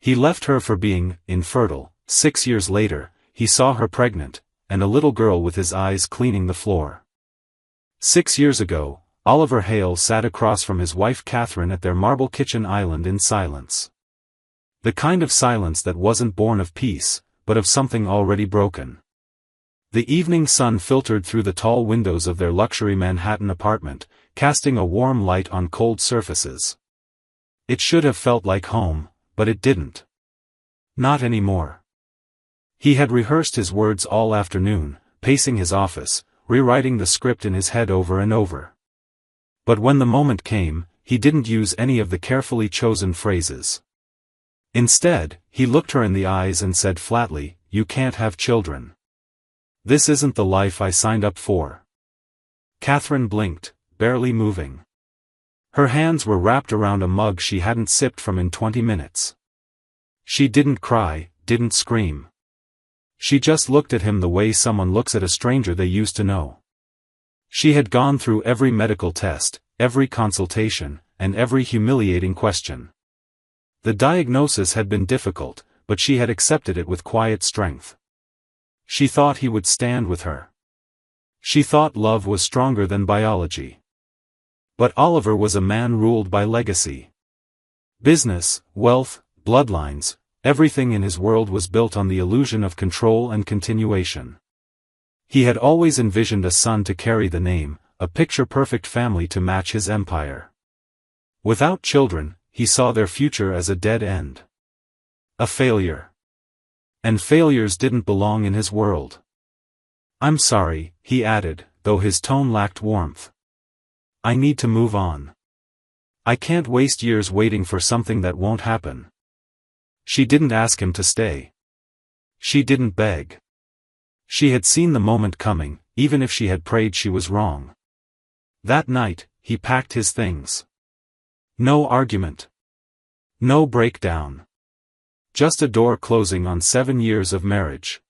He left her for being infertile. 6 years later, he saw her pregnant, and a little girl with his eyes cleaning the floor. 6 years ago, Oliver Hale sat across from his wife Catherine at their marble kitchen island in silence. The kind of silence that wasn't born of peace, but of something already broken. The evening sun filtered through the tall windows of their luxury Manhattan apartment, casting a warm light on cold surfaces. It should have felt like home, but it didn't. Not anymore. He had rehearsed his words all afternoon, pacing his office, rewriting the script in his head over and over. But when the moment came, he didn't use any of the carefully chosen phrases. Instead, he looked her in the eyes and said flatly, "You can't have children. This isn't the life I signed up for." Catherine blinked, barely moving. Her hands were wrapped around a mug she hadn't sipped from in 20 minutes. She didn't cry, didn't scream. She just looked at him the way someone looks at a stranger they used to know. She had gone through every medical test, every consultation, and every humiliating question. The diagnosis had been difficult, but she had accepted it with quiet strength. She thought he would stand with her. She thought love was stronger than biology. But Oliver was a man ruled by legacy. Business, wealth, bloodlines, everything in his world was built on the illusion of control and continuation. He had always envisioned a son to carry the name, a picture-perfect family to match his empire. Without children, he saw their future as a dead end. A failure. And failures didn't belong in his world. "I'm sorry," he added, though his tone lacked warmth. "I need to move on. I can't waste years waiting for something that won't happen." She didn't ask him to stay. She didn't beg. She had seen the moment coming, even if she had prayed she was wrong. That night, he packed his things. No argument. No breakdown. Just a door closing on 7 years of marriage.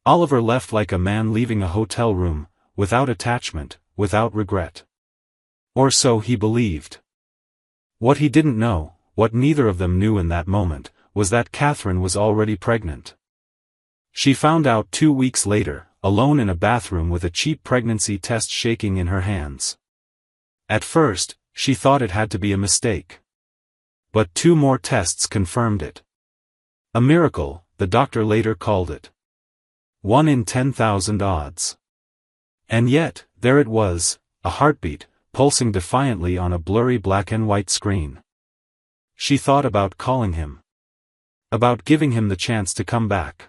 Oliver left like a man leaving a hotel room, without attachment, without regret. Or so he believed. What he didn't know, what neither of them knew in that moment, was that Catherine was already pregnant. She found out 2 weeks later, alone in a bathroom with a cheap pregnancy test shaking in her hands. At first, she thought it had to be a mistake. But 2 more tests confirmed it. A miracle, the doctor later called it. 1 in 10,000 odds. And yet, there it was, a heartbeat, pulsing defiantly on a blurry black and white screen. She thought about calling him. About giving him the chance to come back.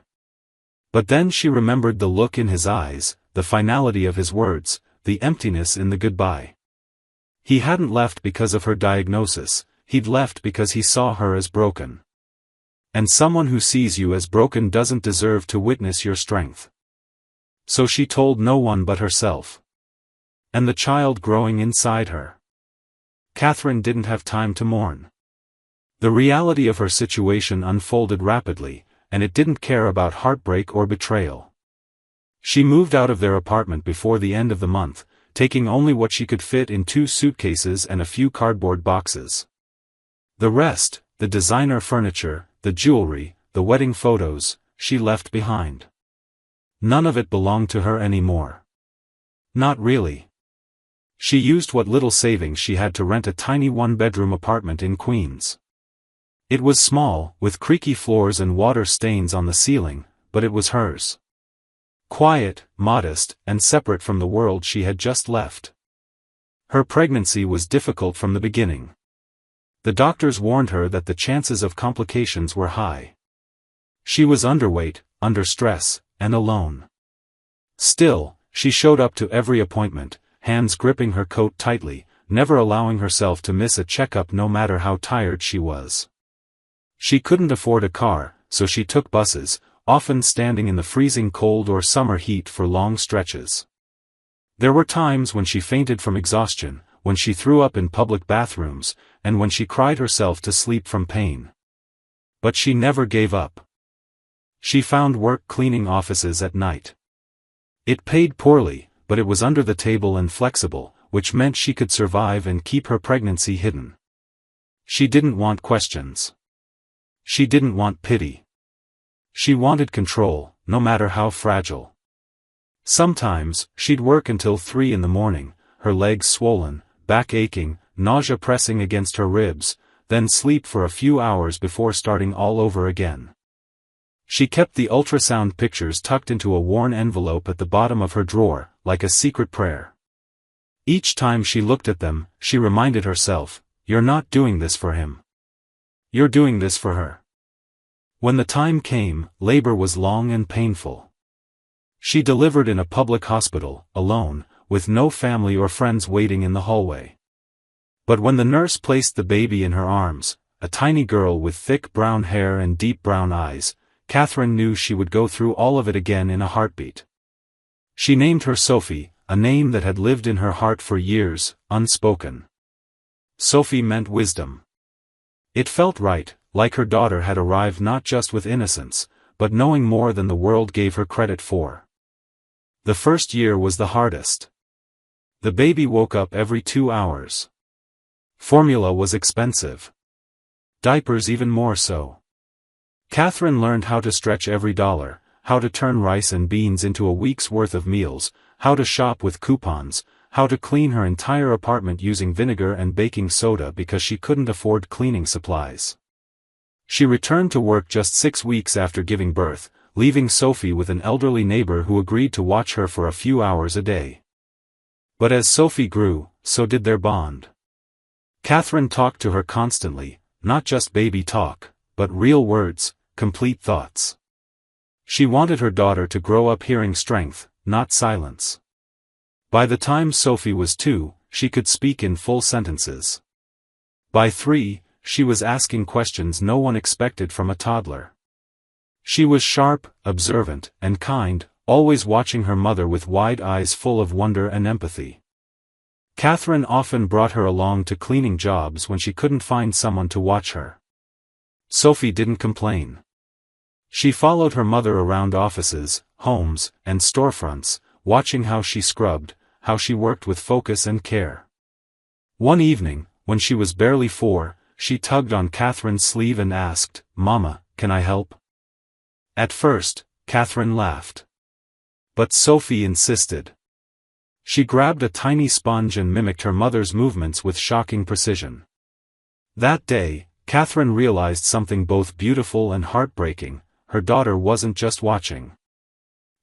But then she remembered the look in his eyes, the finality of his words, the emptiness in the goodbye. He hadn't left because of her diagnosis, he'd left because he saw her as broken. And someone who sees you as broken doesn't deserve to witness your strength. So she told no one but herself. And the child growing inside her. Catherine didn't have time to mourn. The reality of her situation unfolded rapidly, and it didn't care about heartbreak or betrayal. She moved out of their apartment before the end of the month, taking only what she could fit in 2 suitcases and a few cardboard boxes. The rest, the designer furniture, the jewelry, the wedding photos, she left behind. None of it belonged to her anymore. Not really. She used what little savings she had to rent a tiny 1-bedroom apartment in Queens. It was small, with creaky floors and water stains on the ceiling, but it was hers. Quiet, modest, and separate from the world she had just left. Her pregnancy was difficult from the beginning. The doctors warned her that the chances of complications were high. She was underweight, under stress, and alone. Still, she showed up to every appointment, hands gripping her coat tightly, never allowing herself to miss a checkup no matter how tired she was. She couldn't afford a car, so she took buses, often standing in the freezing cold or summer heat for long stretches. There were times when she fainted from exhaustion, when she threw up in public bathrooms, and when she cried herself to sleep from pain. But she never gave up. She found work cleaning offices at night. It paid poorly, but it was under the table and flexible, which meant she could survive and keep her pregnancy hidden. She didn't want questions. She didn't want pity. She wanted control, no matter how fragile. Sometimes, she'd work until 3 in the morning, her legs swollen, back aching, nausea pressing against her ribs, then sleep for a few hours before starting all over again. She kept the ultrasound pictures tucked into a worn envelope at the bottom of her drawer, like a secret prayer. Each time she looked at them, she reminded herself, "You're not doing this for him. You're doing this for her." When the time came, labor was long and painful. She delivered in a public hospital, alone, with no family or friends waiting in the hallway. But when the nurse placed the baby in her arms, a tiny girl with thick brown hair and deep brown eyes, Catherine knew she would go through all of it again in a heartbeat. She named her Sophie, a name that had lived in her heart for years, unspoken. Sophie meant wisdom. It felt right, like her daughter had arrived not just with innocence, but knowing more than the world gave her credit for. The first year was the hardest. The baby woke up every 2 hours. Formula was expensive. Diapers even more so. Catherine learned how to stretch every dollar, how to turn rice and beans into a week's worth of meals, how to shop with coupons, how to clean her entire apartment using vinegar and baking soda because she couldn't afford cleaning supplies. She returned to work just 6 weeks after giving birth, leaving Sophie with an elderly neighbor who agreed to watch her for a few hours a day. But as Sophie grew, so did their bond. Catherine talked to her constantly, not just baby talk, but real words, complete thoughts. She wanted her daughter to grow up hearing strength, not silence. By the time Sophie was 2, she could speak in full sentences. By 3, she was asking questions no one expected from a toddler. She was sharp, observant, and kind, always watching her mother with wide eyes full of wonder and empathy. Catherine often brought her along to cleaning jobs when she couldn't find someone to watch her. Sophie didn't complain. She followed her mother around offices, homes, and storefronts, watching how she scrubbed, how she worked with focus and care. One evening, when she was barely 4, she tugged on Catherine's sleeve and asked, "Mama, can I help?" At first, Catherine laughed. But Sophie insisted. She grabbed a tiny sponge and mimicked her mother's movements with shocking precision. That day, Catherine realized something both beautiful and heartbreaking: her daughter wasn't just watching.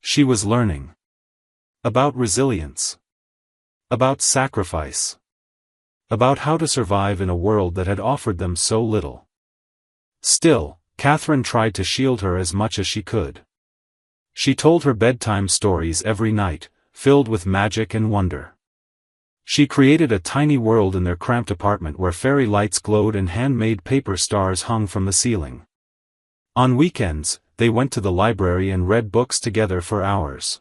She was learning. About resilience. About sacrifice. About how to survive in a world that had offered them so little. Still, Catherine tried to shield her as much as she could. She told her bedtime stories every night, filled with magic and wonder. She created a tiny world in their cramped apartment where fairy lights glowed and handmade paper stars hung from the ceiling. On weekends, they went to the library and read books together for hours.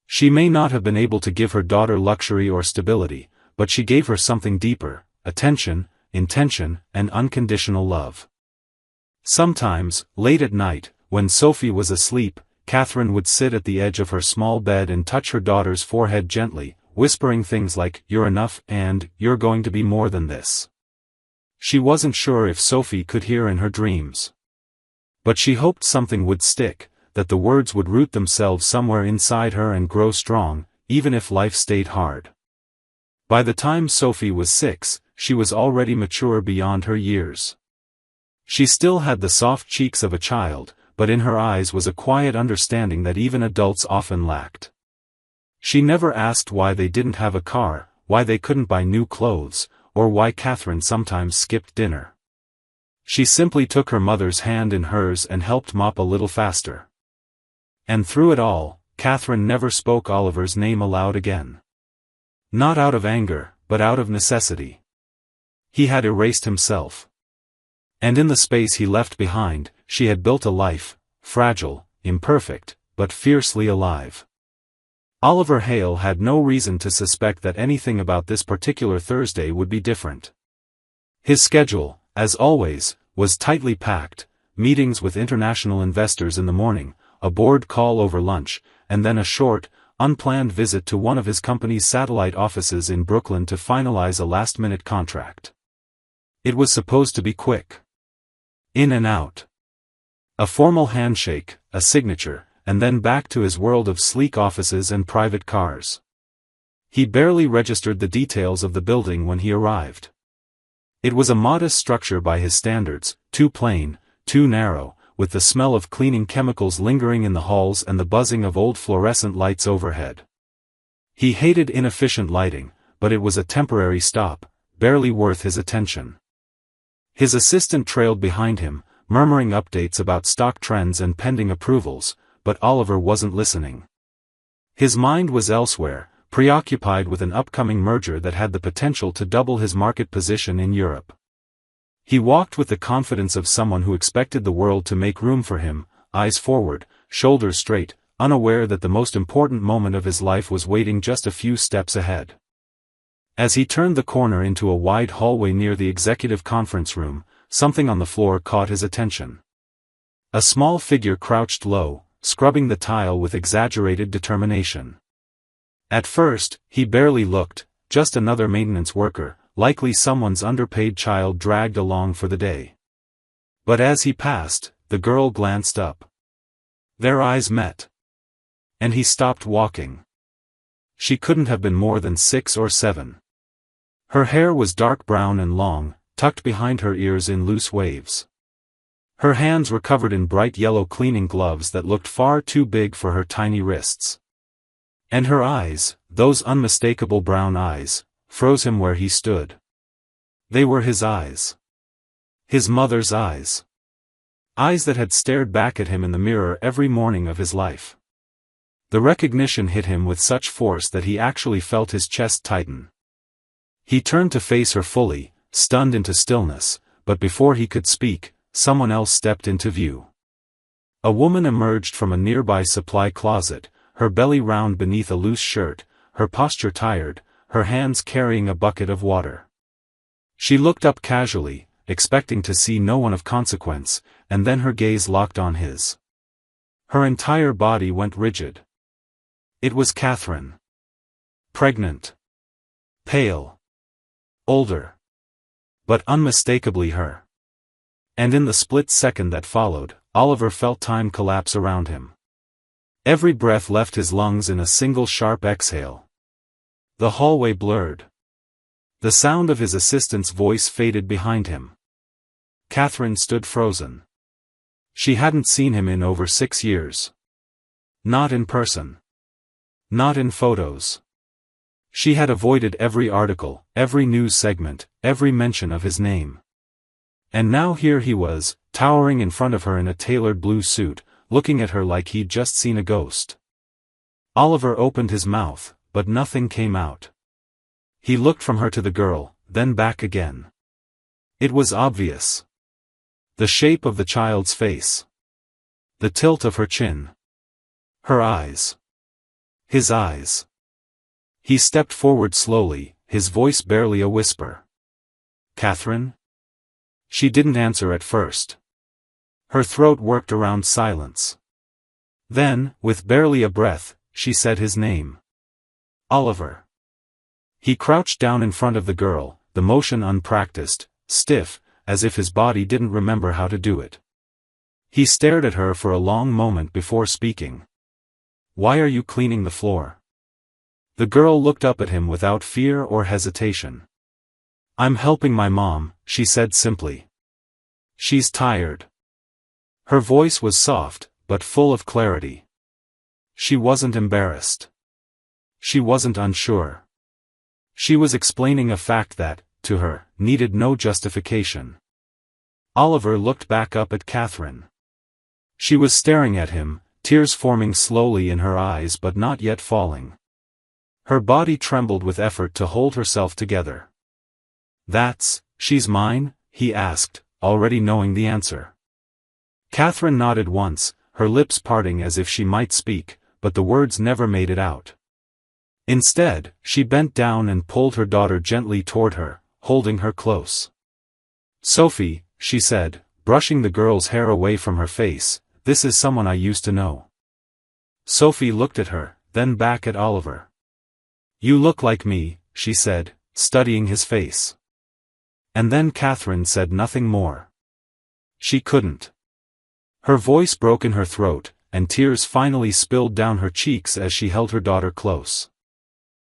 She may not have been able to give her daughter luxury or stability, but she gave her something deeper: attention, intention, and unconditional love. Sometimes, late at night, when Sophie was asleep, Catherine would sit at the edge of her small bed and touch her daughter's forehead gently, whispering things like, "You're enough," and "You're going to be more than this." She wasn't sure if Sophie could hear in her dreams. But she hoped something would stick, that the words would root themselves somewhere inside her and grow strong, even if life stayed hard. By the time Sophie was 6, she was already mature beyond her years. She still had the soft cheeks of a child, but in her eyes was a quiet understanding that even adults often lacked. She never asked why they didn't have a car, why they couldn't buy new clothes, or why Catherine sometimes skipped dinner. She simply took her mother's hand in hers and helped mop a little faster. And through it all, Catherine never spoke Oliver's name aloud again. Not out of anger, but out of necessity. He had erased himself. And in the space he left behind, she had built a life, fragile, imperfect, but fiercely alive. Oliver Hale had no reason to suspect that anything about this particular Thursday would be different. His schedule, as always, was tightly packed: meetings with international investors in the morning, a board call over lunch, and then a short, unplanned visit to one of his company's satellite offices in Brooklyn to finalize a last-minute contract. It was supposed to be quick. In and out. A formal handshake, a signature, and then back to his world of sleek offices and private cars. He barely registered the details of the building when he arrived. It was a modest structure by his standards, too plain, too narrow, with the smell of cleaning chemicals lingering in the halls and the buzzing of old fluorescent lights overhead. He hated inefficient lighting, but it was a temporary stop, barely worth his attention. His assistant trailed behind him, murmuring updates about stock trends and pending approvals, but Oliver wasn't listening. His mind was elsewhere, preoccupied with an upcoming merger that had the potential to double his market position in Europe. He walked with the confidence of someone who expected the world to make room for him, eyes forward, shoulders straight, unaware that the most important moment of his life was waiting just a few steps ahead. As he turned the corner into a wide hallway near the executive conference room, something on the floor caught his attention. A small figure crouched low, scrubbing the tile with exaggerated determination. At first, he barely looked, just another maintenance worker, likely someone's underpaid child dragged along for the day. But as he passed, the girl glanced up. Their eyes met. And he stopped walking. She couldn't have been more than 6 or 7. Her hair was dark brown and long, tucked behind her ears in loose waves. Her hands were covered in bright yellow cleaning gloves that looked far too big for her tiny wrists. And her eyes, those unmistakable brown eyes, froze him where he stood. They were his eyes. His mother's eyes. Eyes that had stared back at him in the mirror every morning of his life. The recognition hit him with such force that he actually felt his chest tighten. He turned to face her fully, stunned into stillness, but before he could speak, someone else stepped into view. A woman emerged from a nearby supply closet, her belly round beneath a loose shirt, her posture tired, her hands carrying a bucket of water. She looked up casually, expecting to see no one of consequence, and then her gaze locked on his. Her entire body went rigid. It was Catherine. Pregnant. Pale. Older. But unmistakably her. And in the split second that followed, Oliver felt time collapse around him. Every breath left his lungs in a single sharp exhale. The hallway blurred. The sound of his assistant's voice faded behind him. Catherine stood frozen. She hadn't seen him in over 6 years. Not in person. Not in photos. She had avoided every article, every news segment, every mention of his name. And now here he was, towering in front of her in a tailored blue suit, looking at her like he'd just seen a ghost. Oliver opened his mouth, but nothing came out. He looked from her to the girl, then back again. It was obvious. The shape of the child's face. The tilt of her chin. Her eyes. His eyes. He stepped forward slowly, his voice barely a whisper. Catherine? She didn't answer at first. Her throat worked around silence. Then, with barely a breath, she said his name. Oliver. He crouched down in front of the girl, the motion unpracticed, stiff, as if his body didn't remember how to do it. He stared at her for a long moment before speaking. Why are you cleaning the floor? The girl looked up at him without fear or hesitation. I'm helping my mom, she said simply. She's tired. Her voice was soft, but full of clarity. She wasn't embarrassed. She wasn't unsure. She was explaining a fact that, to her, needed no justification. Oliver looked back up at Catherine. She was staring at him, tears forming slowly in her eyes but not yet falling. Her body trembled with effort to hold herself together. She's mine? He asked, already knowing the answer. Catherine nodded once, her lips parting as if she might speak, but the words never made it out. Instead, she bent down and pulled her daughter gently toward her, holding her close. Sophie, she said, brushing the girl's hair away from her face, this is someone I used to know. Sophie looked at her, then back at Oliver. You look like me, she said, studying his face. And then Catherine said nothing more. She couldn't. Her voice broke in her throat, and tears finally spilled down her cheeks as she held her daughter close.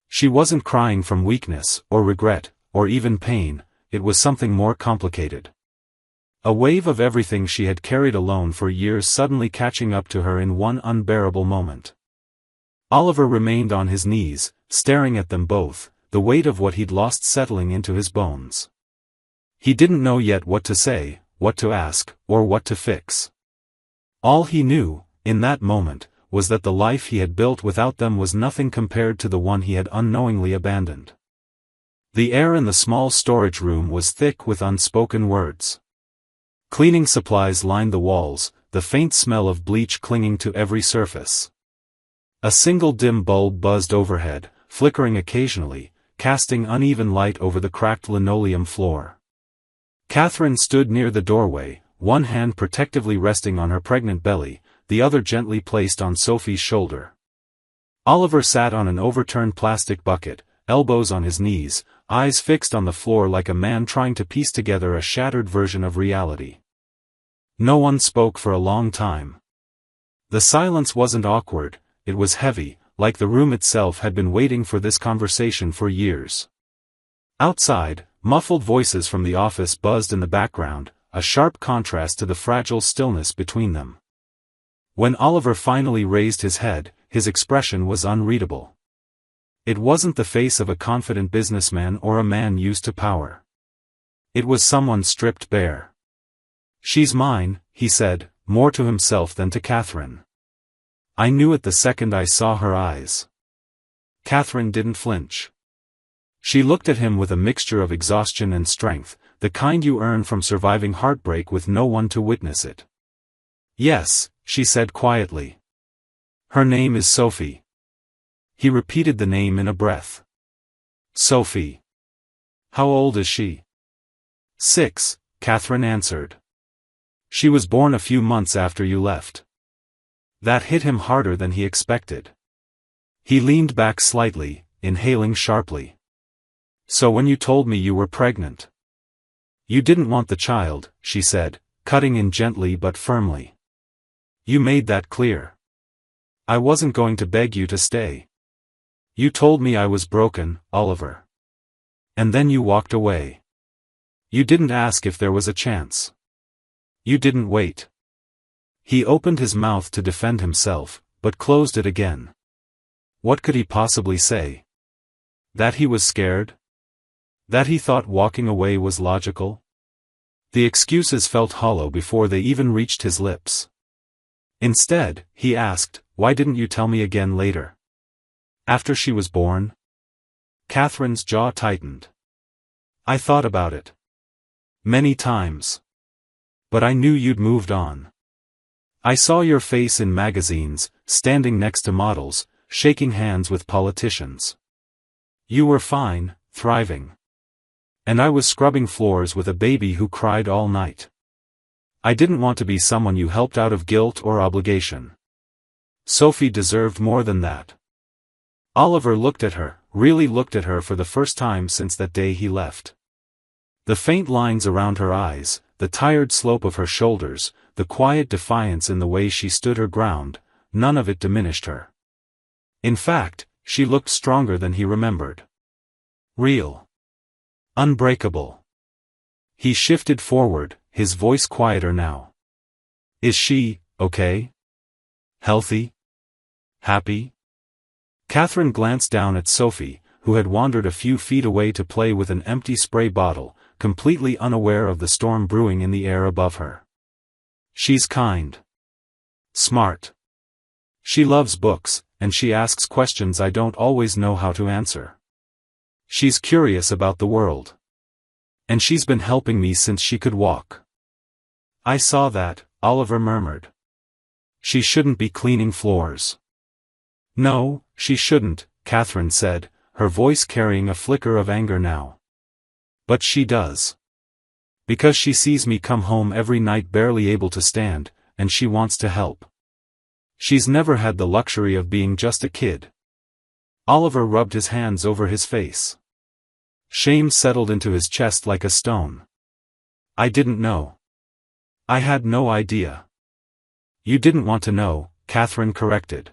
She wasn't crying from weakness, or regret, or even pain, it was something more complicated. A wave of everything she had carried alone for years suddenly catching up to her in one unbearable moment. Oliver remained on his knees, staring at them both, the weight of what he'd lost settling into his bones. He didn't know yet what to say, what to ask, or what to fix. All he knew, in that moment, was that the life he had built without them was nothing compared to the one he had unknowingly abandoned. The air in the small storage room was thick with unspoken words. Cleaning supplies lined the walls, the faint smell of bleach clinging to every surface. A single dim bulb buzzed overhead, flickering occasionally, casting uneven light over the cracked linoleum floor. Catherine stood near the doorway, one hand protectively resting on her pregnant belly, the other gently placed on Sophie's shoulder. Oliver sat on an overturned plastic bucket, elbows on his knees, eyes fixed on the floor like a man trying to piece together a shattered version of reality. No one spoke for a long time. The silence wasn't awkward, it was heavy, like the room itself had been waiting for this conversation for years. Outside, muffled voices from the office buzzed in the background, a sharp contrast to the fragile stillness between them. When Oliver finally raised his head, his expression was unreadable. It wasn't the face of a confident businessman or a man used to power. It was someone stripped bare. "She's mine," he said, more to himself than to Catherine. "I knew it the second I saw her eyes." Catherine didn't flinch. She looked at him with a mixture of exhaustion and strength, the kind you earn from surviving heartbreak with no one to witness it. "Yes," she said quietly. "Her name is Sophie." He repeated the name in a breath. "Sophie. How old is she?" "6, Catherine answered. "She was born a few months after you left." That hit him harder than he expected. He leaned back slightly, inhaling sharply. "So when you told me you were pregnant, you didn't want the child," she said, cutting in gently but firmly. "You made that clear. I wasn't going to beg you to stay. You told me I was broken, Oliver. And then you walked away. You didn't ask if there was a chance. You didn't wait." He opened his mouth to defend himself, but closed it again. What could he possibly say? That he was scared? That he thought walking away was logical? The excuses felt hollow before they even reached his lips. Instead, he asked, "Why didn't you tell me again later? After she was born?" Catherine's jaw tightened. "I thought about it. Many times. But I knew you'd moved on. I saw your face in magazines, standing next to models, shaking hands with politicians. You were fine, thriving. And I was scrubbing floors with a baby who cried all night. I didn't want to be someone you helped out of guilt or obligation. Sophie deserved more than that." Oliver looked at her, really looked at her for the first time since that day he left. The faint lines around her eyes, the tired slope of her shoulders, the quiet defiance in the way she stood her ground, none of it diminished her. In fact, she looked stronger than he remembered. Real. Unbreakable. He shifted forward, his voice quieter now. "Is she, okay? Healthy? Happy?" Catherine glanced down at Sophie, who had wandered a few feet away to play with an empty spray bottle, completely unaware of the storm brewing in the air above her. "She's kind. Smart. She loves books, and she asks questions I don't always know how to answer. She's curious about the world. And she's been helping me since she could walk." "I saw that," Oliver murmured. "She shouldn't be cleaning floors." "No, she shouldn't," Catherine said, her voice carrying a flicker of anger now. "But she does. Because she sees me come home every night barely able to stand, and she wants to help. She's never had the luxury of being just a kid." Oliver rubbed his hands over his face. Shame settled into his chest like a stone. "I didn't know. I had no idea. You didn't want to know, Catherine corrected.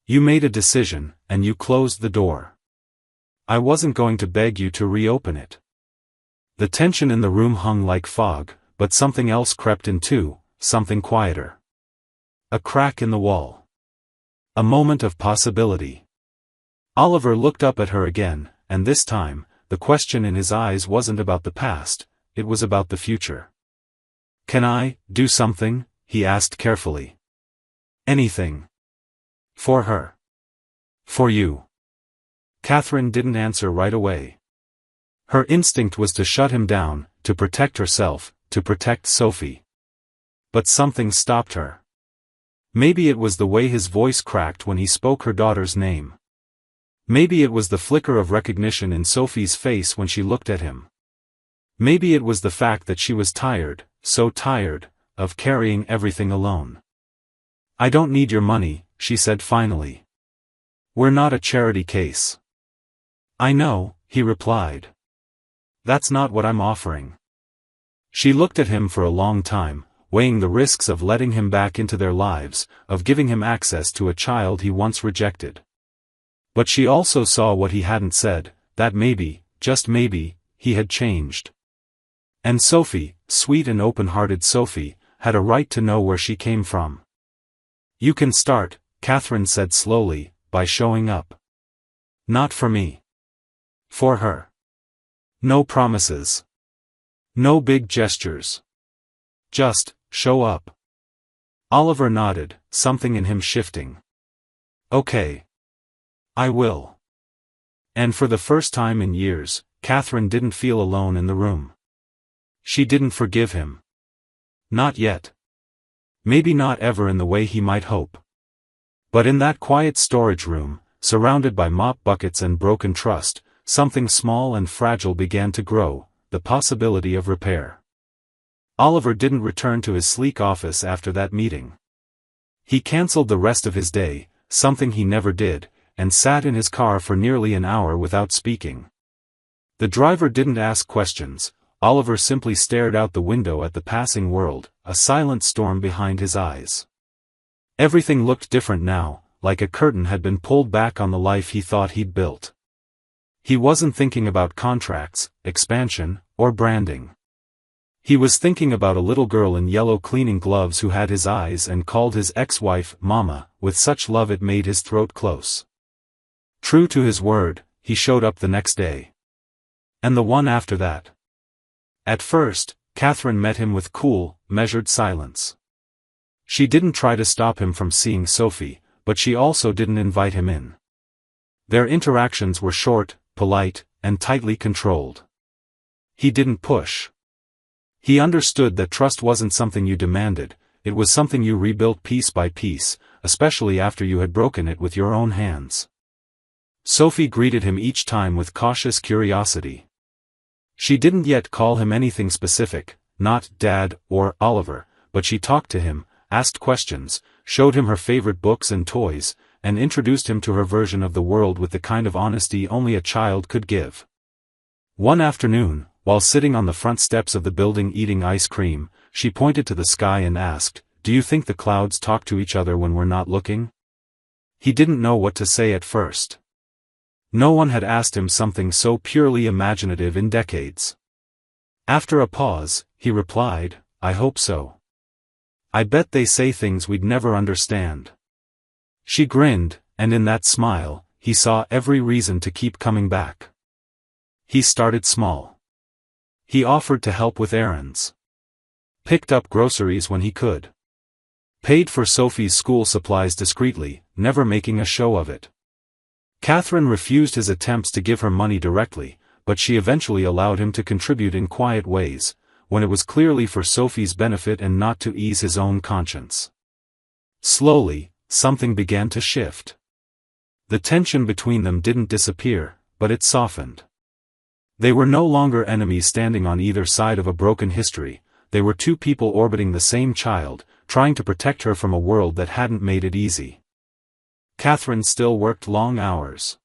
You made a decision, and you closed the door. I wasn't going to beg you to reopen it. The tension in the room hung like fog, but something else crept in too, something quieter. A crack in the wall. A moment of possibility. Oliver looked up at her again, and this time, the question in his eyes wasn't about the past, it was about the future. Can I do something? He asked carefully. Anything. For her. For you. Catherine didn't answer right away. Her instinct was to shut him down, to protect herself, to protect Sophie. But something stopped her. Maybe it was the way his voice cracked when he spoke her daughter's name. Maybe it was the flicker of recognition in Sophie's face when she looked at him. Maybe it was the fact that she was tired, so tired, of carrying everything alone. I don't need your money, she said finally. We're not a charity case. I know, he replied. That's not what I'm offering. She looked at him for a long time, weighing the risks of letting him back into their lives, of giving him access to a child he once rejected. But she also saw what he hadn't said, that maybe, just maybe, he had changed. And Sophie, sweet and open-hearted Sophie, had a right to know where she came from. You can start, Catherine said slowly, by showing up. Not for me. For her. No promises. No big gestures. Just, show up. Oliver nodded, something in him shifting. Okay. I will. And for the first time in years, Catherine didn't feel alone in the room. She didn't forgive him. Not yet. Maybe not ever in the way he might hope. But in that quiet storage room, surrounded by mop buckets and broken trust, something small and fragile began to grow, the possibility of repair. Oliver didn't return to his sleek office after that meeting. He cancelled the rest of his day, something he never did, and sat in his car for nearly an hour without speaking. The driver didn't ask questions, Oliver simply stared out the window at the passing world, a silent storm behind his eyes. Everything looked different now, like a curtain had been pulled back on the life he thought he'd built. He wasn't thinking about contracts, expansion, or branding. He was thinking about a little girl in yellow cleaning gloves who had his eyes and called his ex-wife Mama, with such love it made his throat close. True to his word, he showed up the next day. And the one after that. At first, Catherine met him with cool, measured silence. She didn't try to stop him from seeing Sophie, but she also didn't invite him in. Their interactions were short, polite, and tightly controlled. He didn't push. He understood that trust wasn't something you demanded, it was something you rebuilt piece by piece, especially after you had broken it with your own hands. Sophie greeted him each time with cautious curiosity. She didn't yet call him anything specific, not Dad or Oliver, but she talked to him, asked questions, showed him her favorite books and toys, and introduced him to her version of the world with the kind of honesty only a child could give. One afternoon, while sitting on the front steps of the building eating ice cream, she pointed to the sky and asked, "Do you think the clouds talk to each other when we're not looking?" He didn't know what to say at first. No one had asked him something so purely imaginative in decades. After a pause, he replied, "I hope so. I bet they say things we'd never understand." She grinned, and in that smile, he saw every reason to keep coming back. He started small. He offered to help with errands. Picked up groceries when he could. Paid for Sophie's school supplies discreetly, never making a show of it. Catherine refused his attempts to give her money directly, but she eventually allowed him to contribute in quiet ways, when it was clearly for Sophie's benefit and not to ease his own conscience. Slowly, something began to shift. The tension between them didn't disappear, but it softened. They were no longer enemies standing on either side of a broken history, they were two people orbiting the same child, trying to protect her from a world that hadn't made it easy. Catherine still worked long hours.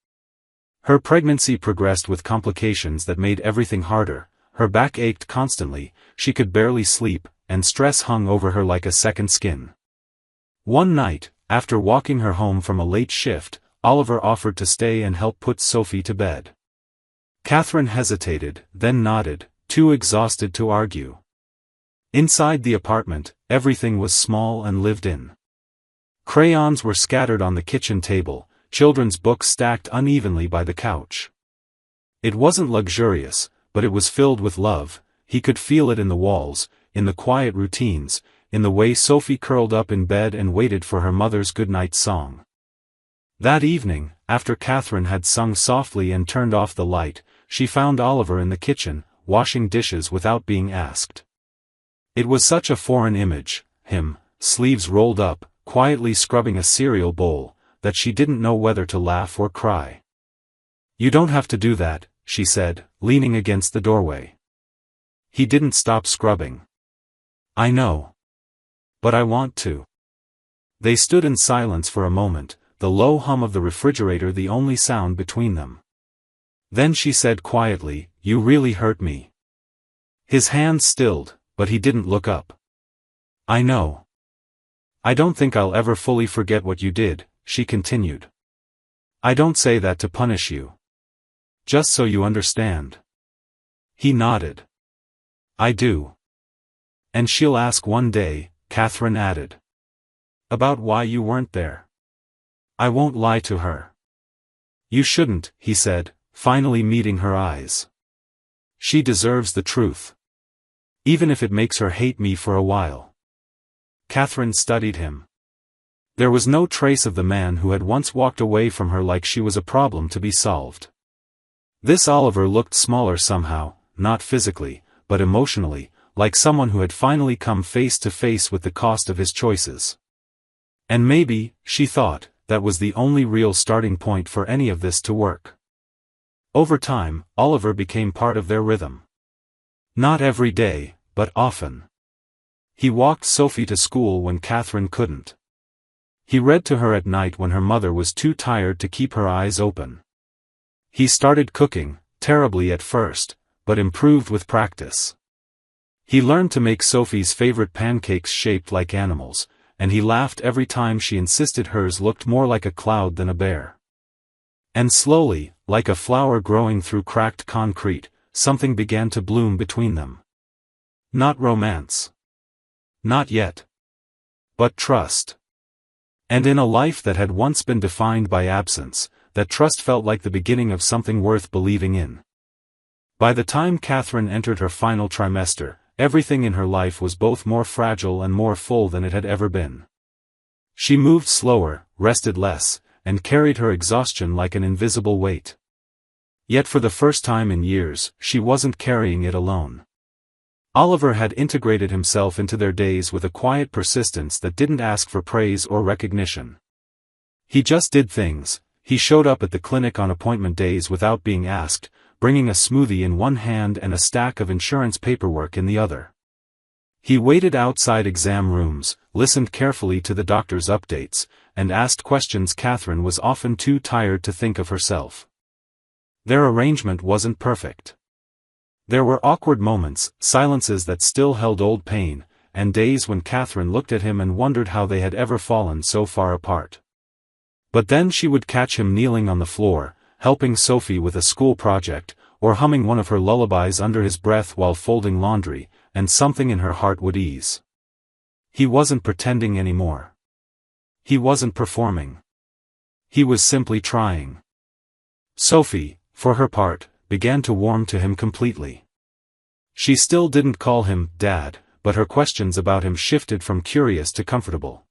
Her pregnancy progressed with complications that made everything harder, her back ached constantly, she could barely sleep, and stress hung over her like a second skin. One night, after walking her home from a late shift, Oliver offered to stay and help put Sophie to bed. Catherine hesitated, then nodded, too exhausted to argue. Inside the apartment, everything was small and lived in. Crayons were scattered on the kitchen table, children's books stacked unevenly by the couch. It wasn't luxurious, but it was filled with love. He could feel it in the walls, in the quiet routines, in the way Sophie curled up in bed and waited for her mother's goodnight song. That evening, after Catherine had sung softly and turned off the light, she found Oliver in the kitchen, washing dishes without being asked. It was such a foreign image, him, sleeves rolled up, quietly scrubbing a cereal bowl, that she didn't know whether to laugh or cry. "You don't have to do that," she said, leaning against the doorway. He didn't stop scrubbing. "I know. But I want to." They stood in silence for a moment, the low hum of the refrigerator the only sound between them. Then she said quietly, "You really hurt me." His hands stilled, but he didn't look up. "I know. I don't think I'll ever fully forget what you did," she continued. "I don't say that to punish you. Just so you understand." He nodded. "I do. And she'll ask one day," Catherine added. "About why you weren't there. I won't lie to her." "You shouldn't," he said, finally meeting her eyes. "She deserves the truth. Even if it makes her hate me for a while." Catherine studied him. There was no trace of the man who had once walked away from her like she was a problem to be solved. This Oliver looked smaller somehow, not physically, but emotionally, like someone who had finally come face to face with the cost of his choices. And maybe, she thought, that was the only real starting point for any of this to work. Over time, Oliver became part of their rhythm. Not every day, but often. He walked Sophie to school when Catherine couldn't. He read to her at night when her mother was too tired to keep her eyes open. He started cooking, terribly at first, but improved with practice. He learned to make Sophie's favorite pancakes shaped like animals, and he laughed every time she insisted hers looked more like a cloud than a bear. And slowly, like a flower growing through cracked concrete, something began to bloom between them. Not romance. Not yet. But trust. And in a life that had once been defined by absence, that trust felt like the beginning of something worth believing in. By the time Catherine entered her final trimester, everything in her life was both more fragile and more full than it had ever been. She moved slower, rested less, and carried her exhaustion like an invisible weight. Yet for the first time in years, she wasn't carrying it alone. Oliver had integrated himself into their days with a quiet persistence that didn't ask for praise or recognition. He just did things. He showed up at the clinic on appointment days without being asked, bringing a smoothie in one hand and a stack of insurance paperwork in the other. He waited outside exam rooms, listened carefully to the doctor's updates, and asked questions Catherine was often too tired to think of herself. Their arrangement wasn't perfect. There were awkward moments, silences that still held old pain, and days when Catherine looked at him and wondered how they had ever fallen so far apart. But then she would catch him kneeling on the floor, helping Sophie with a school project, or humming one of her lullabies under his breath while folding laundry, and something in her heart would ease. He wasn't pretending anymore. He wasn't performing. He was simply trying. Sophie, for her part, began to warm to him completely. She still didn't call him Dad, but her questions about him shifted from curious to comfortable.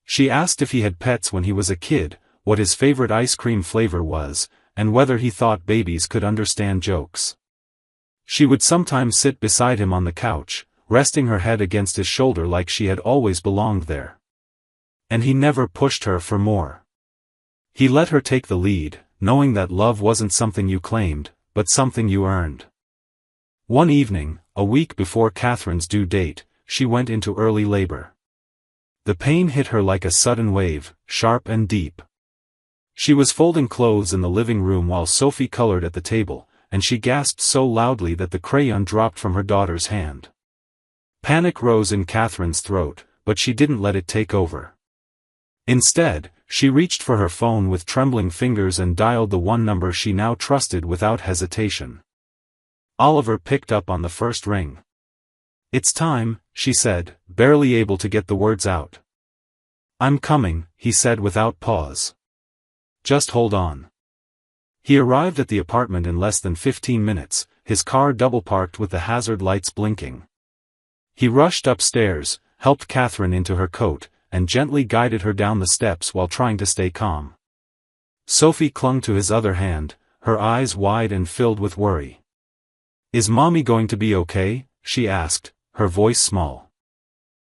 She asked if he had pets when he was a kid, what his favorite ice cream flavor was, and whether he thought babies could understand jokes. She would sometimes sit beside him on the couch, resting her head against his shoulder like she had always belonged there. And he never pushed her for more. He let her take the lead, knowing that love wasn't something you claimed, but something you earned. One evening, a week before Catherine's due date, she went into early labor. The pain hit her like a sudden wave, sharp and deep. She was folding clothes in the living room while Sophie colored at the table, and she gasped so loudly that the crayon dropped from her daughter's hand. Panic rose in Catherine's throat, but she didn't let it take over. Instead, she reached for her phone with trembling fingers and dialed the one number she now trusted without hesitation. Oliver picked up on the first ring. "It's time," she said, barely able to get the words out. "I'm coming," he said without pause. "Just hold on." He arrived at the apartment in less than 15 minutes, his car double-parked with the hazard lights blinking. He rushed upstairs, helped Catherine into her coat, and gently guided her down the steps while trying to stay calm. Sophie clung to his other hand, her eyes wide and filled with worry. "Is Mommy going to be okay?" she asked, her voice small.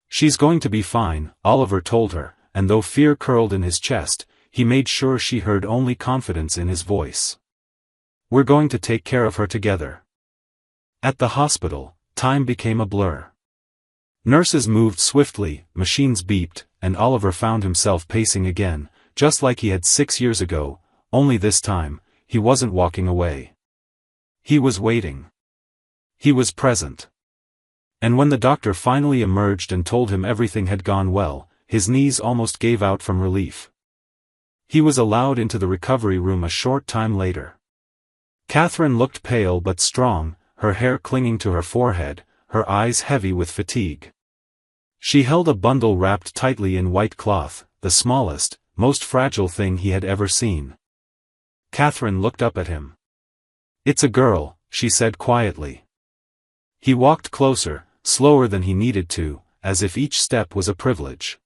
"She's going to be fine," Oliver told her, and though fear curled in his chest, he made sure she heard only confidence in his voice. "We're going to take care of her together." At the hospital, time became a blur. Nurses moved swiftly, machines beeped, and Oliver found himself pacing again, just like he had 6 years ago, only this time, he wasn't walking away. He was waiting. He was present. And when the doctor finally emerged and told him everything had gone well, his knees almost gave out from relief. He was allowed into the recovery room a short time later. Catherine looked pale but strong, her hair clinging to her forehead, her eyes heavy with fatigue. She held a bundle wrapped tightly in white cloth, the smallest, most fragile thing he had ever seen. Catherine looked up at him. "It's a girl," she said quietly. He walked closer, slower than he needed to, as if each step was a privilege.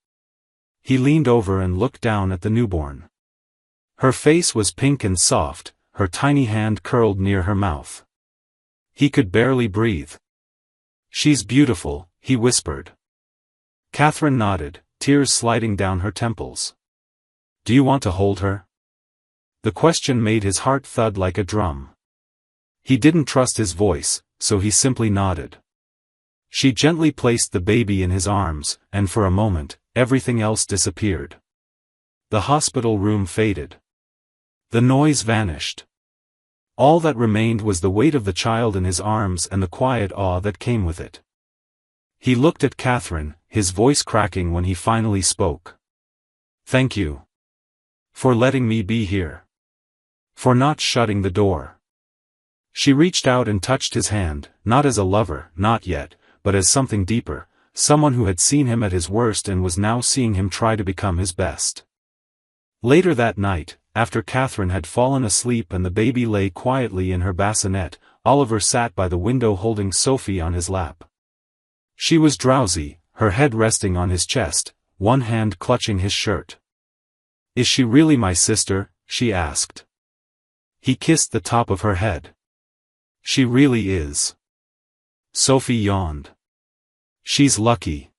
He leaned over and looked down at the newborn. Her face was pink and soft, her tiny hand curled near her mouth. He could barely breathe. "She's beautiful," he whispered. Catherine nodded, tears sliding down her temples. "Do you want to hold her?" The question made his heart thud like a drum. He didn't trust his voice, so he simply nodded. She gently placed the baby in his arms, and for a moment, everything else disappeared. The hospital room faded. The noise vanished. All that remained was the weight of the child in his arms and the quiet awe that came with it. He looked at Catherine, his voice cracking when he finally spoke. "Thank you. For letting me be here. For not shutting the door." She reached out and touched his hand, not as a lover, not yet, but as something deeper, someone who had seen him at his worst and was now seeing him try to become his best. Later that night, after Catherine had fallen asleep and the baby lay quietly in her bassinet, Oliver sat by the window holding Sophie on his lap. She was drowsy, her head resting on his chest, one hand clutching his shirt. "Is she really my sister?" she asked. He kissed the top of her head. "She really is." Sophie yawned. "She's lucky.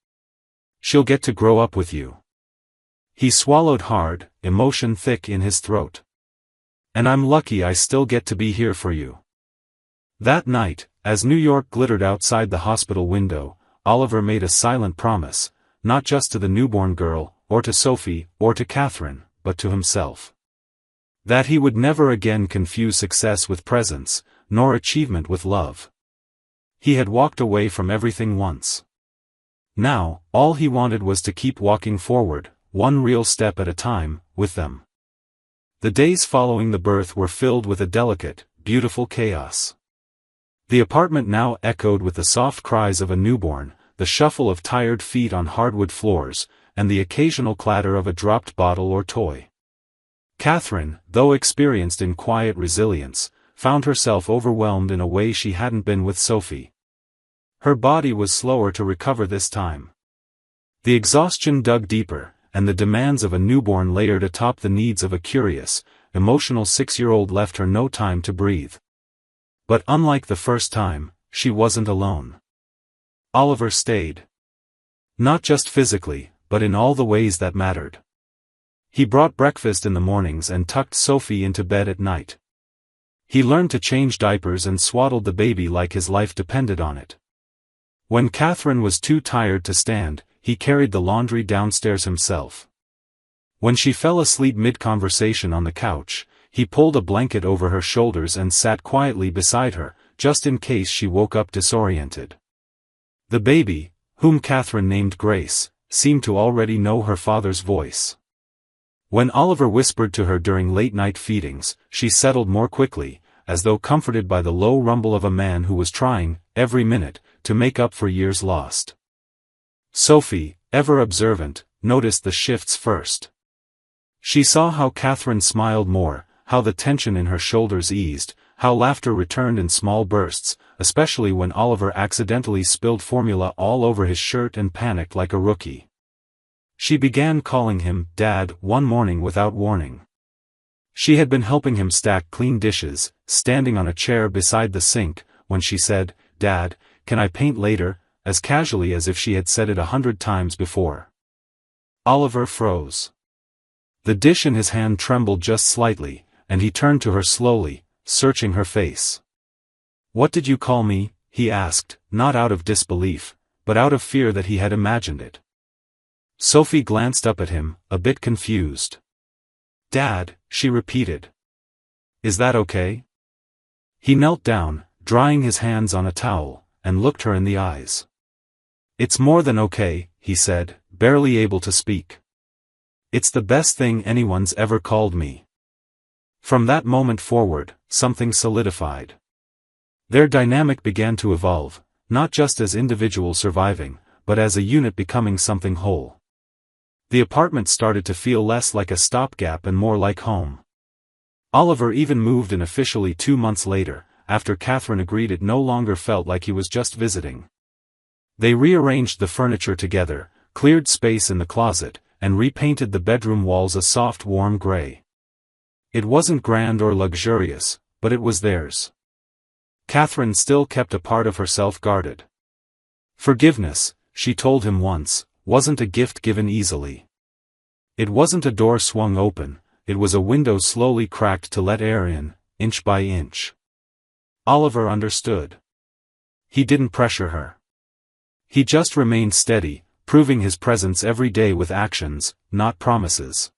She'll get to grow up with you." He swallowed hard, emotion thick in his throat. "And I'm lucky I still get to be here for you." That night, as New York glittered outside the hospital window, Oliver made a silent promise, not just to the newborn girl, or to Sophie, or to Catherine, but to himself. That he would never again confuse success with presence, nor achievement with love. He had walked away from everything once. Now, all he wanted was to keep walking forward, one real step at a time, with them. The days following the birth were filled with a delicate, beautiful chaos. The apartment now echoed with the soft cries of a newborn, the shuffle of tired feet on hardwood floors, and the occasional clatter of a dropped bottle or toy. Catherine, though experienced in quiet resilience, found herself overwhelmed in a way she hadn't been with Sophie. Her body was slower to recover this time. The exhaustion dug deeper, and the demands of a newborn layered atop the needs of a curious, emotional 6-year-old left her no time to breathe. But unlike the first time, she wasn't alone. Oliver stayed. Not just physically, but in all the ways that mattered. He brought breakfast in the mornings and tucked Sophie into bed at night. He learned to change diapers and swaddled the baby like his life depended on it. When Catherine was too tired to stand, he carried the laundry downstairs himself. When she fell asleep mid-conversation on the couch, he pulled a blanket over her shoulders and sat quietly beside her, just in case she woke up disoriented. The baby, whom Catherine named Grace, seemed to already know her father's voice. When Oliver whispered to her during late-night feedings, she settled more quickly, as though comforted by the low rumble of a man who was trying, every minute, to make up for years lost. Sophie, ever observant, noticed the shifts first. She saw how Catherine smiled more, how the tension in her shoulders eased, how laughter returned in small bursts, especially when Oliver accidentally spilled formula all over his shirt and panicked like a rookie. She began calling him Dad one morning without warning. She had been helping him stack clean dishes, standing on a chair beside the sink, when she said, "Dad, can I paint later?" as casually as if she had said it 100 times before. Oliver froze. The dish in his hand trembled just slightly, and he turned to her slowly, searching her face. "What did you call me?" he asked, not out of disbelief, but out of fear that he had imagined it. Sophie glanced up at him, a bit confused. "Dad," she repeated. "Is that okay?" He knelt down, drying his hands on a towel, and looked her in the eyes. "It's more than okay," he said, barely able to speak. "It's the best thing anyone's ever called me." From that moment forward, something solidified. Their dynamic began to evolve, not just as individuals surviving, but as a unit becoming something whole. The apartment started to feel less like a stopgap and more like home. Oliver even moved in officially 2 months later, after Catherine agreed it no longer felt like he was just visiting. They rearranged the furniture together, cleared space in the closet, and repainted the bedroom walls a soft warm gray. It wasn't grand or luxurious, but it was theirs. Catherine still kept a part of herself guarded. Forgiveness, she told him once, wasn't a gift given easily. It wasn't a door swung open, it was a window slowly cracked to let air in, inch by inch. Oliver understood. He didn't pressure her. He just remained steady, proving his presence every day with actions, not promises.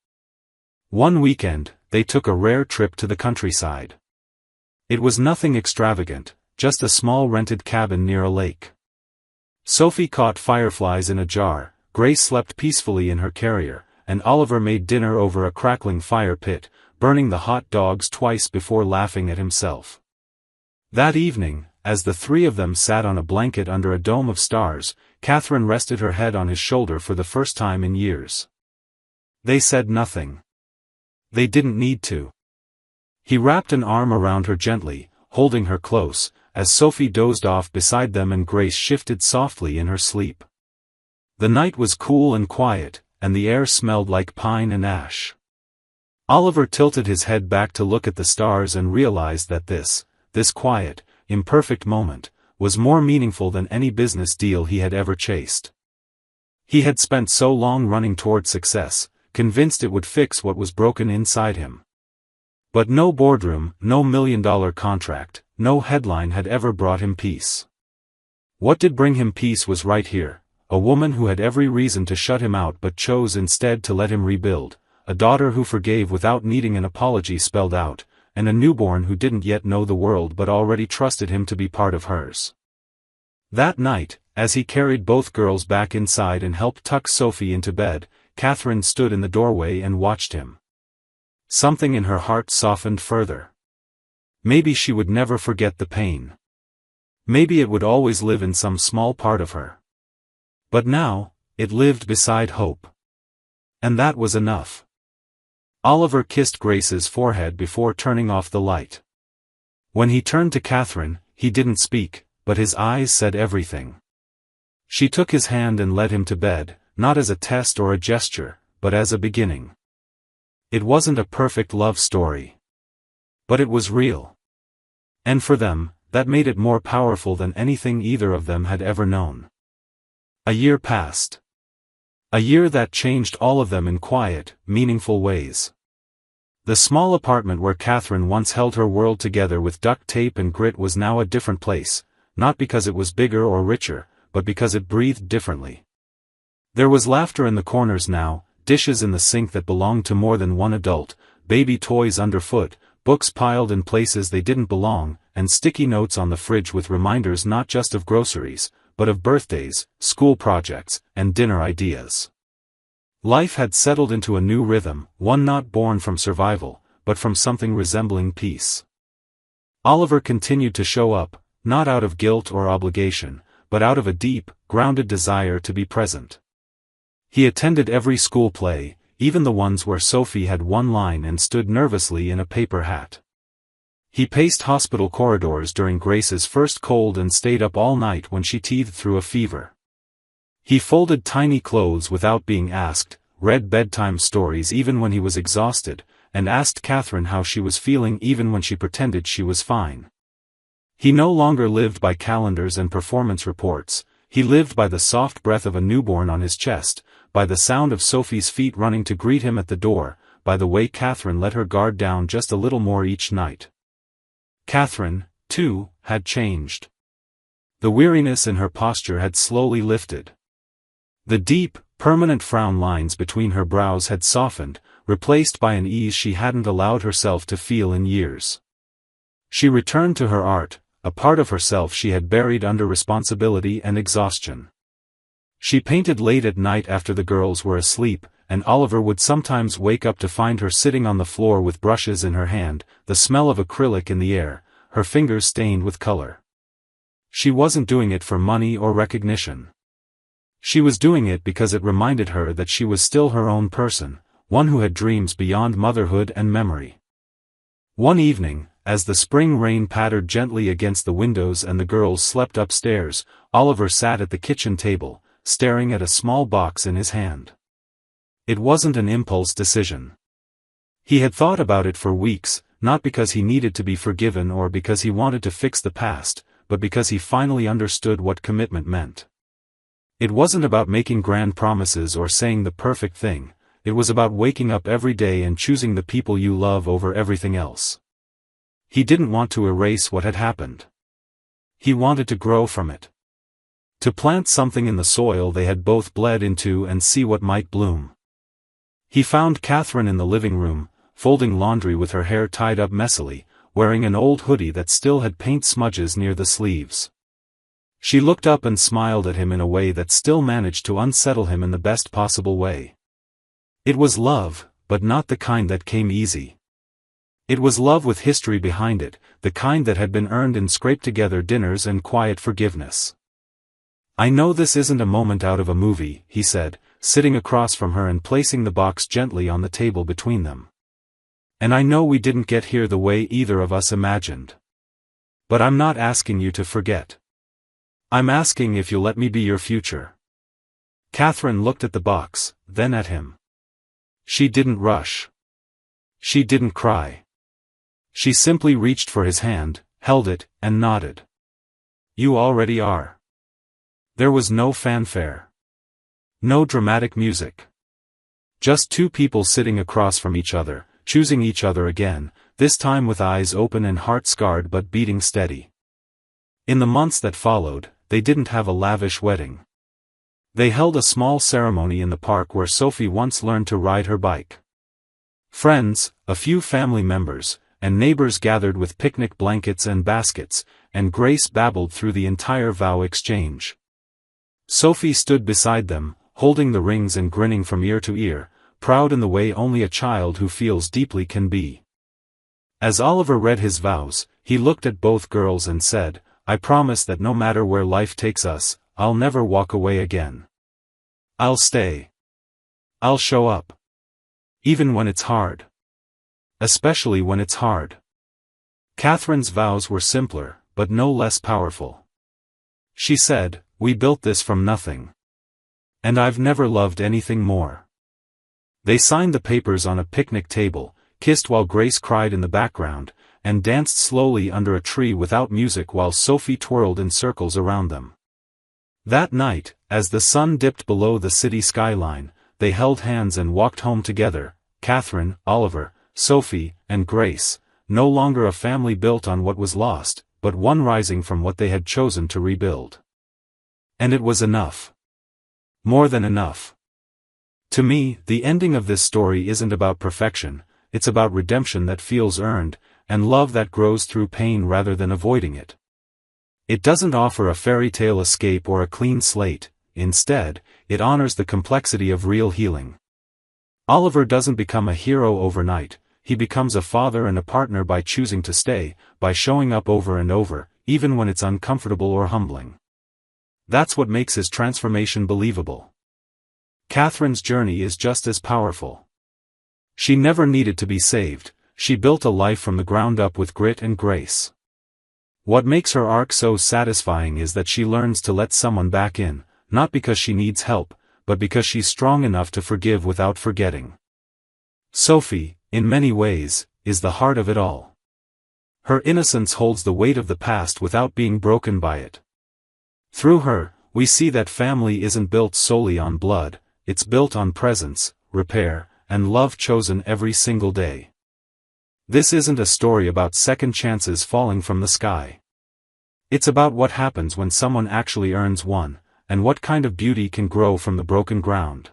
One weekend, they took a rare trip to the countryside. It was nothing extravagant, just a small rented cabin near a lake. Sophie caught fireflies in a jar, Grace slept peacefully in her carrier, and Oliver made dinner over a crackling fire pit, burning the hot dogs twice before laughing at himself. That evening, as the three of them sat on a blanket under a dome of stars, Catherine rested her head on his shoulder for the first time in years. They said nothing. They didn't need to. He wrapped an arm around her gently, holding her close, as Sophie dozed off beside them and Grace shifted softly in her sleep. The night was cool and quiet, and the air smelled like pine and ash. Oliver tilted his head back to look at the stars and realized that this quiet, imperfect moment, was more meaningful than any business deal he had ever chased. He had spent so long running toward success, convinced it would fix what was broken inside him. But no boardroom, no $1 million contract, no headline had ever brought him peace. What did bring him peace was right here, a woman who had every reason to shut him out but chose instead to let him rebuild, a daughter who forgave without needing an apology spelled out, and a newborn who didn't yet know the world but already trusted him to be part of hers. That night, as he carried both girls back inside and helped tuck Sophie into bed, Catherine stood in the doorway and watched him. Something in her heart softened further. Maybe she would never forget the pain. Maybe it would always live in some small part of her. But now, it lived beside hope. And that was enough. Oliver kissed Grace's forehead before turning off the light. When he turned to Catherine, he didn't speak, but his eyes said everything. She took his hand and led him to bed, not as a test or a gesture, but as a beginning. It wasn't a perfect love story. But it was real. And for them, that made it more powerful than anything either of them had ever known. A year passed. A year that changed all of them in quiet, meaningful ways. The small apartment where Catherine once held her world together with duct tape and grit was now a different place, not because it was bigger or richer, but because it breathed differently. There was laughter in the corners now, dishes in the sink that belonged to more than one adult, baby toys underfoot, books piled in places they didn't belong, and sticky notes on the fridge with reminders not just of groceries, but of birthdays, school projects, and dinner ideas. Life had settled into a new rhythm, one not born from survival, but from something resembling peace. Oliver continued to show up, not out of guilt or obligation, but out of a deep, grounded desire to be present. He attended every school play, even the ones where Sophie had one line and stood nervously in a paper hat. He paced hospital corridors during Grace's first cold and stayed up all night when she teethed through a fever. He folded tiny clothes without being asked, read bedtime stories even when he was exhausted, and asked Catherine how she was feeling even when she pretended she was fine. He no longer lived by calendars and performance reports, he lived by the soft breath of a newborn on his chest, by the sound of Sophie's feet running to greet him at the door, by the way Catherine let her guard down just a little more each night. Catherine, too, had changed. The weariness in her posture had slowly lifted. The deep, permanent frown lines between her brows had softened, replaced by an ease she hadn't allowed herself to feel in years. She returned to her art, a part of herself she had buried under responsibility and exhaustion. She painted late at night after the girls were asleep, and Oliver would sometimes wake up to find her sitting on the floor with brushes in her hand, the smell of acrylic in the air, her fingers stained with color. She wasn't doing it for money or recognition. She was doing it because it reminded her that she was still her own person, one who had dreams beyond motherhood and memory. One evening, as the spring rain pattered gently against the windows and the girls slept upstairs, Oliver sat at the kitchen table, staring at a small box in his hand. It wasn't an impulse decision. He had thought about it for weeks, not because he needed to be forgiven or because he wanted to fix the past, but because he finally understood what commitment meant. It wasn't about making grand promises or saying the perfect thing, it was about waking up every day and choosing the people you love over everything else. He didn't want to erase what had happened. He wanted to grow from it. To plant something in the soil they had both bled into and see what might bloom. He found Catherine in the living room, folding laundry with her hair tied up messily, wearing an old hoodie that still had paint smudges near the sleeves. She looked up and smiled at him in a way that still managed to unsettle him in the best possible way. It was love, but not the kind that came easy. It was love with history behind it, the kind that had been earned in scraped-together dinners and quiet forgiveness. "I know this isn't a moment out of a movie," he said, sitting across from her and placing the box gently on the table between them. "And I know we didn't get here the way either of us imagined. But I'm not asking you to forget. I'm asking if you'll let me be your future." Catherine looked at the box, then at him. She didn't rush. She didn't cry. She simply reached for his hand, held it, and nodded. "You already are." There was no fanfare. No dramatic music. Just two people sitting across from each other, choosing each other again, this time with eyes open and heart scarred but beating steady. In the months that followed, they didn't have a lavish wedding. They held a small ceremony in the park where Sophie once learned to ride her bike. Friends, a few family members, and neighbors gathered with picnic blankets and baskets, and Grace babbled through the entire vow exchange. Sophie stood beside them, holding the rings and grinning from ear to ear, proud in the way only a child who feels deeply can be. As Oliver read his vows, he looked at both girls and said, "I promise that no matter where life takes us, I'll never walk away again. I'll stay. I'll show up. Even when it's hard. Especially when it's hard." Catherine's vows were simpler, but no less powerful. She said, "We built this from nothing. And I've never loved anything more." They signed the papers on a picnic table, kissed while Grace cried in the background, and danced slowly under a tree without music while Sophie twirled in circles around them. That night, as the sun dipped below the city skyline, they held hands and walked home together, Catherine, Oliver, Sophie, and Grace, no longer a family built on what was lost, but one rising from what they had chosen to rebuild. And it was enough. More than enough. To me, the ending of this story isn't about perfection, it's about redemption that feels earned, and love that grows through pain rather than avoiding it. It doesn't offer a fairy tale escape or a clean slate. Instead, it honors the complexity of real healing. Oliver doesn't become a hero overnight. He becomes a father and a partner by choosing to stay, by showing up over and over, even when it's uncomfortable or humbling. That's what makes his transformation believable. Catherine's journey is just as powerful. She never needed to be saved. She built a life from the ground up with grit and grace. What makes her arc so satisfying is that she learns to let someone back in, not because she needs help, but because she's strong enough to forgive without forgetting. Sophie, in many ways, is the heart of it all. Her innocence holds the weight of the past without being broken by it. Through her, we see that family isn't built solely on blood, it's built on presence, repair, and love chosen every single day. This isn't a story about second chances falling from the sky. It's about what happens when someone actually earns one, and what kind of beauty can grow from the broken ground.